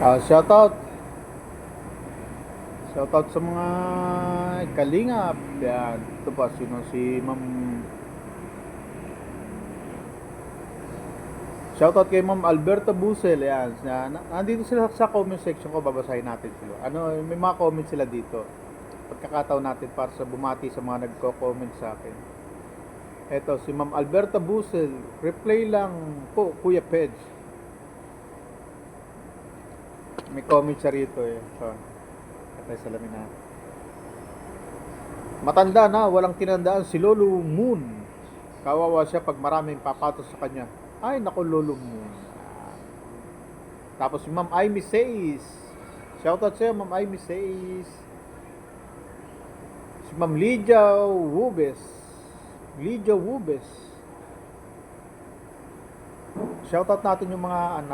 Shoutout. Shoutout sa mga kalingap. Yan. Ito pa, sino si Ma'am. Shoutout kay Ma'am Alberta Busel. Yan. Nandito sila sa comment section ko. Babasahin natin sila. May mga comments sila dito. Pagkakataon natin para sa bumati sa mga nagko-comment sa akin. Eto, si Ma'am Alberta Busel. Replay lang po, Kuya Pedge. May comment siya rito eh. So, katay salamin na. Matanda na, walang tinandaan si Lolo Moon. Kawawa siya pag maraming papatos sa kanya. Ay, naku, Lolo Moon. Tapos si Ma'am Amy says. Shoutout sa'yo, Ma'am Amy says. Si Ma'am Lydia Wubes. Lydia Wubes. Shoutout natin yung mga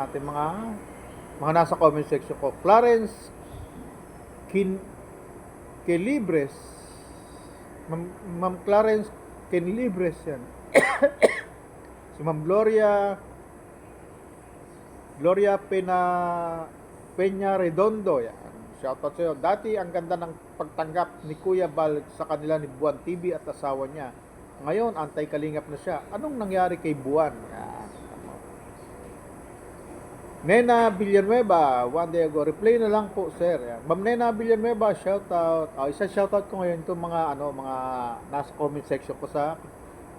mga nasa comment section ko. Clarence Kelibres. Ma'am Clarence Kelibres yan. Si Ma'am Gloria Peña Redondo yan. Shoutout sa iyo. Dati ang ganda ng pagtanggap ni Kuya Bal sa kanila ni Buwan TV at asawa niya. Ngayon, antay-kalingap na siya. Anong nangyari kay Buwan? Yan. Nena Villanueva, one day ago, replay na lang po, sir. Yan. Ma'am Nena Villanueva, shoutout. Isa shoutout ko ngayon itong mga nasa comment section ko sa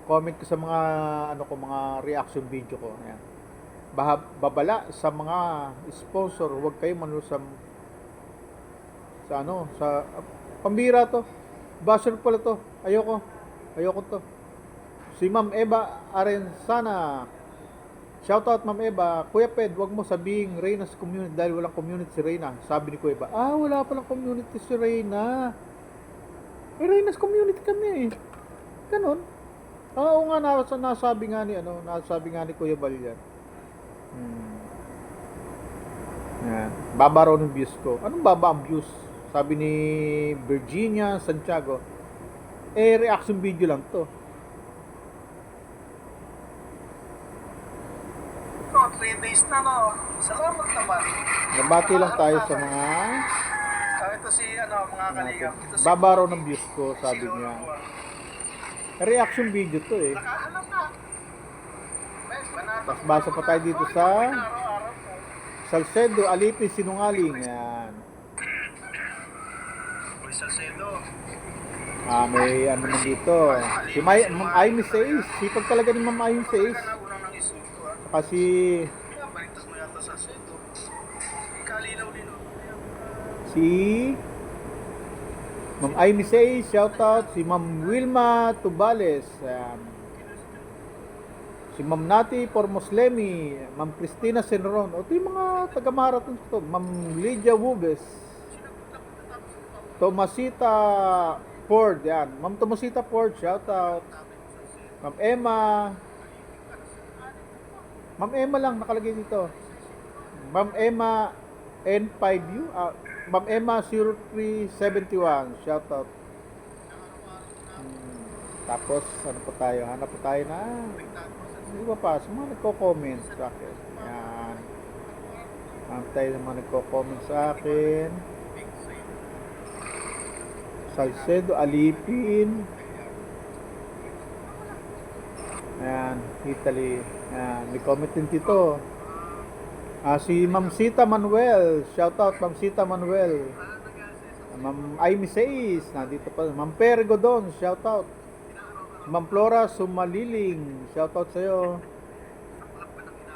comment ko sa mga reaction video ko. Yan. Babala sa mga sponsor, huwag kayo manalo sa pambira to. Basher pala to. Ayoko to. Si Ma'am Eva Arensana. Shoutout Ma'am Eva. Kuya Ped, wag mo sabihing Reyna's community dahil walang community si Reyna. Sabi ni Kuya Eva, wala palang community si Reyna. Reyna's community kami eh. Ganon. Oo nga, nasabi nga ni Kuya Bal yan. Yan. Baba raw ng views ko. Anong baba ang views? Sabi ni Virginia Santiago. Reaction video lang to. 3 days na, no? Salamat naman. Nabati lang tayo sa mga Ito si, mga kalingap. baba raw ng views ko, sabi niya. Reaction video to eh. Nakahanap na. Tapos basa pa tayo dito sa Salcedo, Alipin, Sinungaling. Yan. Uy, Salcedo. May naman dito. Si Ma'am Amy says. Sipag talaga ni Ma'am Amy says. Unang ng isuto, Kasi Balitas mo yata Salcedo. Kalinaw-linaw. si Ma'am Amy says, shoutout. Si Ma'am Wilma Tubales. Si Ma'am Nati Pormoslemi. Ma'am Cristina Senron. Ito yung mga taga-marathon ito. Ma'am Lydia Wubes. Tomasita Ford. Yan. Ma'am Tomasita Ford, shoutout. Ma'am Emma lang nakalagay dito. Ma'am Emma N5U. Ma'am Emma 0371. Shoutout. Tapos, hanap pa tayo na. Hindi ba pa? Sa mga nagko-comment sa akin. Yan. Hanap tayo sa mga nagko-comment sa akin. Salcedo, Alipin. Ayan, Italy. Ayan, may comment din dito. Si Ma'am Sita Manuel. Shoutout, Ma'am Sita Manuel. Ma'am Amy Says. Nandito pa. Ma'am Pergodon. Shoutout. Ma'am Flora Sumaliling. Shoutout sa'yo.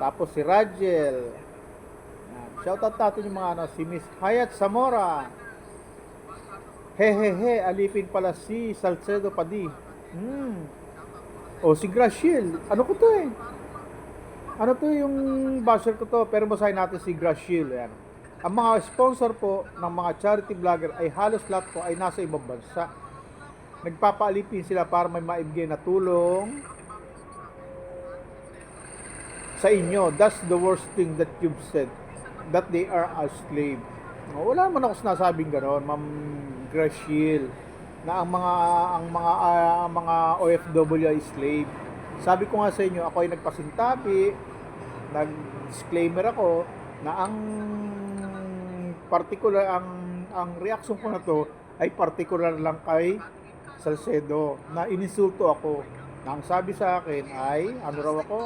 Tapos si Rajel. Ayan. Shoutout natin yung mga si Miss Hayat Zamora. Hehehe, alipin pala si Salcedo Padi. Si Graciel. Ano ko to eh? Ano to yung basher ko to? Pero basahin natin si Graciel. Ayan. Ang mga sponsor po ng mga charity vlogger ay halos lahat po ay nasa ibang bansa. Nagpapaalipin sila para may maibigay na tulong sa inyo. That's the worst thing that you've said. That they are a slave. Wala man ako sinasabing gano'n, Ma'am Graciel, na ang mga OFW ay slave. Sabi ko nga sa inyo, ako ay nagpasintabi, nag-disclaimer ako na ang particular ang reaction ko na to ay particular lang kay Salcedo na ininsulto ako. Na ang sabi sa akin ay ano raw ako,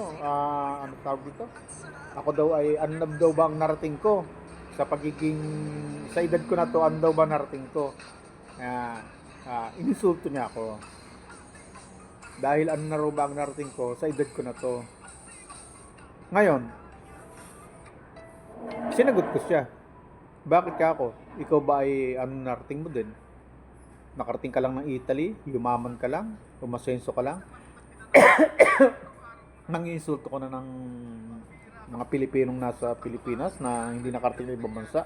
ano tawag dito? Ako daw ay ano daw ba ang narating ko sa pagiging sa edad ko na to, ano daw ba narating ko? Ininsulto niya ako. Dahil ano na raw ba ang narating ko sa edad ko na to. Ngayon, sinagot ko siya. Bakit ka ako? Ikaw ba ay ano narating mo din? Nakarating ka lang ng Italy, yumaman ka lang, umasenso ka lang. Nanginsulto ko na ng mga Pilipinong nasa Pilipinas na hindi nakarating ng ibang bansa.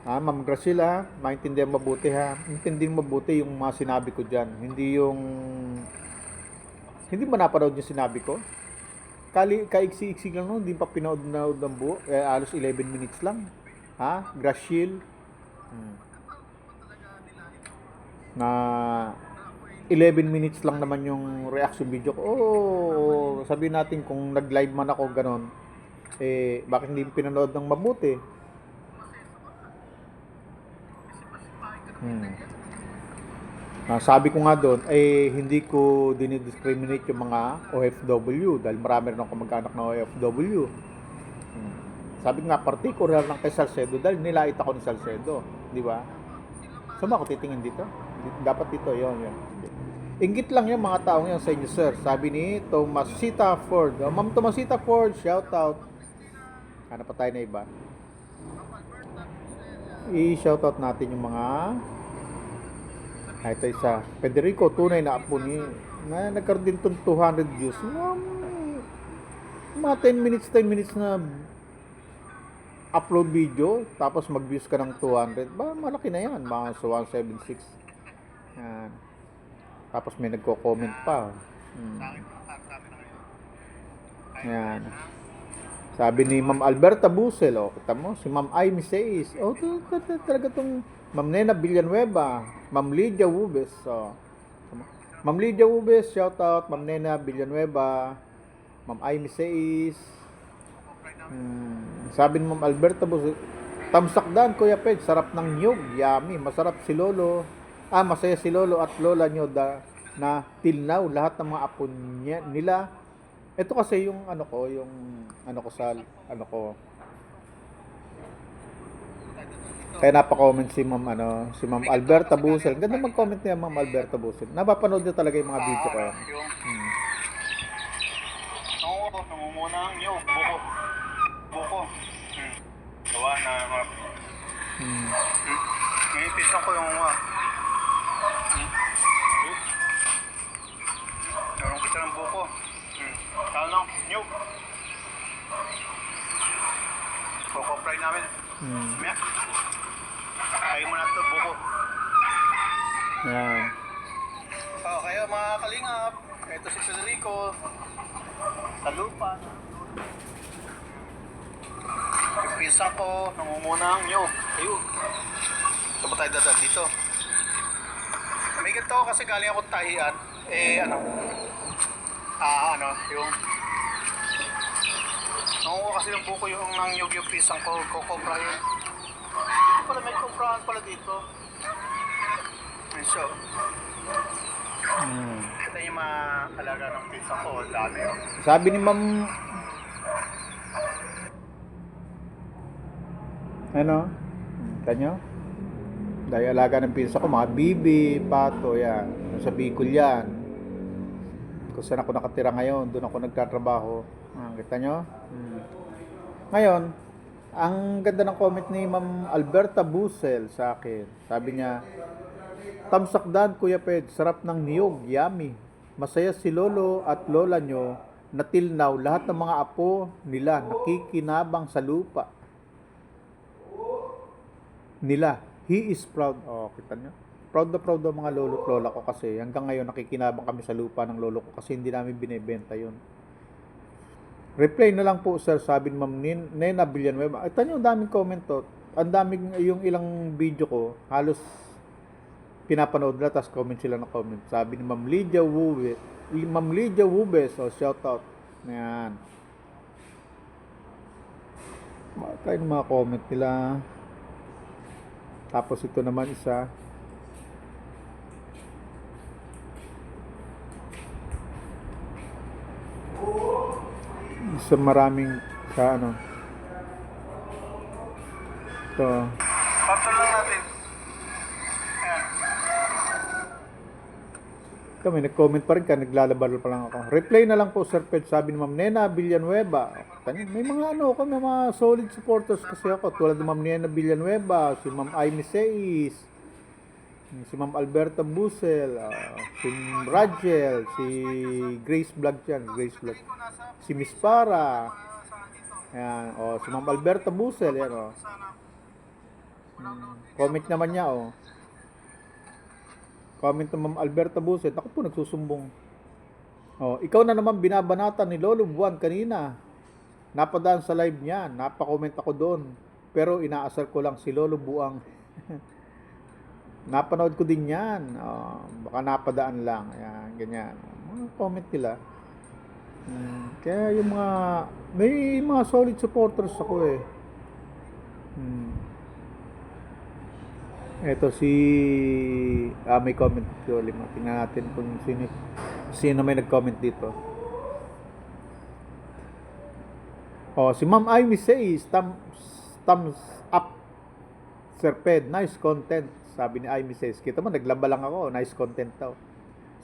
Ma'am Graciela, maintindihan mabuti ha. Intindihin mabuti yung mga sinabi ko dyan. Hindi ba napanood yung sinabi ko? Kaiksi-iksi lang no, hindi pa pinood ng buo. Alos 11 minutes lang. Graciel. Na 11 minutes lang naman yung reaction video ko. Sabihin natin kung nag-live man ako ganon, bakit hindi pinanood ng mabuti? Sabi ko nga doon, hindi ko dinidiscriminate yung mga OFW dahil marami rin akong kamag-anak na OFW. Sabi ko nga, particular lang kay Salcedo dahil nilait ako ni Salcedo. Di ba? Saan ba ako titingin dito? Dapat dito, yun. Inggit lang yung mga taong yun sa inyo, sir. Sabi ni Tomasita Ford. Ma'am Tomasita Ford, shout out. Ano pa tayo na iba? I-shout out natin yung mga ito isa. Federico, tunay na apo ni na nagkaroon din itong 200 views. Mga 10 minutes na upload video, tapos mag-views ka ng 200. Malaki na yan. Mga 176. Yan. Tapos may nagko-comment pa. Yan. Sabi ni Ma'am Alberta Busel, kita mo, si Ma'am Amy says, talaga itong Ma'am Nena Villanueva, Ma'am Lydia Wubes, Ma'am Lydia Wubes, shout out, Ma'am Nena Villanueva, Ma'am Amy says, sabi ni Ma'am Alberta Busel, tamsakdan, Kuya Peg, sarap ng niyog, yummy, masarap si Lolo, masaya si Lolo at Lola nyo na till now, lahat ng mga apo nila. Ito kasi yung kaya napa-comment si Ma'am Alberta Busel. Ganda mag-comment niya Ma'am Alberta Busel. Napapanood niyo talaga yung mga video ko yan. Nangungunang yung buko. Gawa na Ninipisan ko yung Narong kita ng buko. Talong, nyug. Fry namin. Kaya mo na ito, buko. Yan. Kayo mga kalingap. Ito si Federico. Sa lupa. Yung pisang ko, nangungunang nyug. Ayun. Ito ba tayo dadal dito? May ganito kasi galing ako tahian. Yung nangungo kasi ng buko yung nangyog yung pisang ko, kukomprahin. Dito pala may komprahan pala dito. So, ito yung mga alaga ng pisang ko, dami yun. Sabi ni Ma'am kanyo? Dahil alaga ng pinsa ko, mga bibi, pato, yan. Sa Bicol yan. Kung saan ako nakatira ngayon, doon ako nagtatrabaho. Kita nyo? Ngayon, ang ganda ng comment ni Ma'am Alberta Busel sa akin. Sabi niya, tamsakdan, Kuya Ped, sarap ng niyog, yummy. Masaya si Lolo at Lola nyo na till now, lahat ng mga apo nila nakikinabang sa lupa nila. He is proud. Kita nyo? Proud na mga lolo at lola ko kasi hanggang ngayon nakikinabang kami sa lupa ng lolo ko kasi hindi namin binebenta yun. Reply na lang po, sir, sabi ni Ma'am Nena Villanueva. Ito nyo, daming comment to. Ang daming, yung ilang video ko, halos pinapanood na, tapos comment sila ng comment. Sabi ni Ma'am Lydia Wubes, shout out. Yan. Tayo ng mga comment nila. Tapos ito naman isa. Isa maraming sa ano. Ito. Patol lang natin. Ayan. Ito, may nag-comment pa rin ka, naglalabalo pa lang ako. Reply na lang po, Sir Ped, sabi ni Ma'am Nena Villanueva. May mga ano ako, may mga solid supporters kasi ako, tulad ni Ma'am Nena Villanueva, si Ma'am Aimee Seis, si Ma'am Alberta Busel, si Rachel, si Grace Vlog yan, Grace Vlog. Si Miss Para, ayan, si Ma'am Alberta Busel, yan, comment naman niya, Comment ng Ma'am Alberta Buset. Ako po nagsusumbong. Ikaw na naman binabanatan ni Lolo Buwan kanina. Napadaan sa live niya. Napakomment ako doon. Pero inaasar ko lang si Lolo Buwang. Napanood ko din yan. Baka napadaan lang. Ayan, ganyan. Mga comment nila. Kaya yung mga... May mga solid supporters ako eh. Ito si may comment ko lima. Tingnan natin kung sino may nag-comment dito. Si Ma'am Aimee says thumbs up, Sir Ped, nice content. Sabi ni Aimee says, kita mo naglaba lang ako, nice content daw.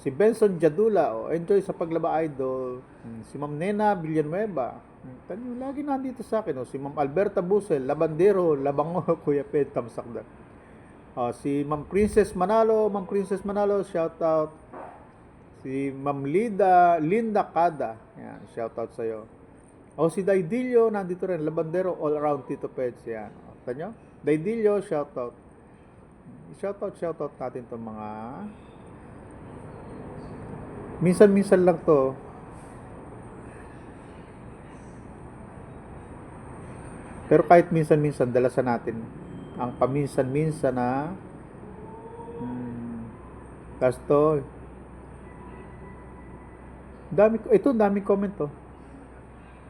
Si Benson Jadula, enjoy sa paglaba idol. Si Ma'am Nena Villanueva, lagi nandito sa akin. Si Ma'am Alberta Busel, labandero, labango, Kuya Ped, thumbs up daw. Si Ma'am Princess Manalo, shout out. Si Ma'am Linda Kada, yan, shout out sa iyo. Si Daidillo nandito rin, labandero all around Tito Peds, yan. Tanyo? Daidillo, shout out. Shout out natin 'tong mga minsan lang 'to. Pero kahit minsan dalasan natin ang paminsan-minsan na tapos to dami comment to.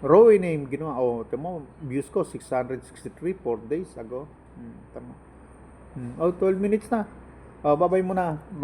Roy name ginawa. Tama, views ko 663 4 days ago. Tama. 12 minutes na. Bye-bye muna.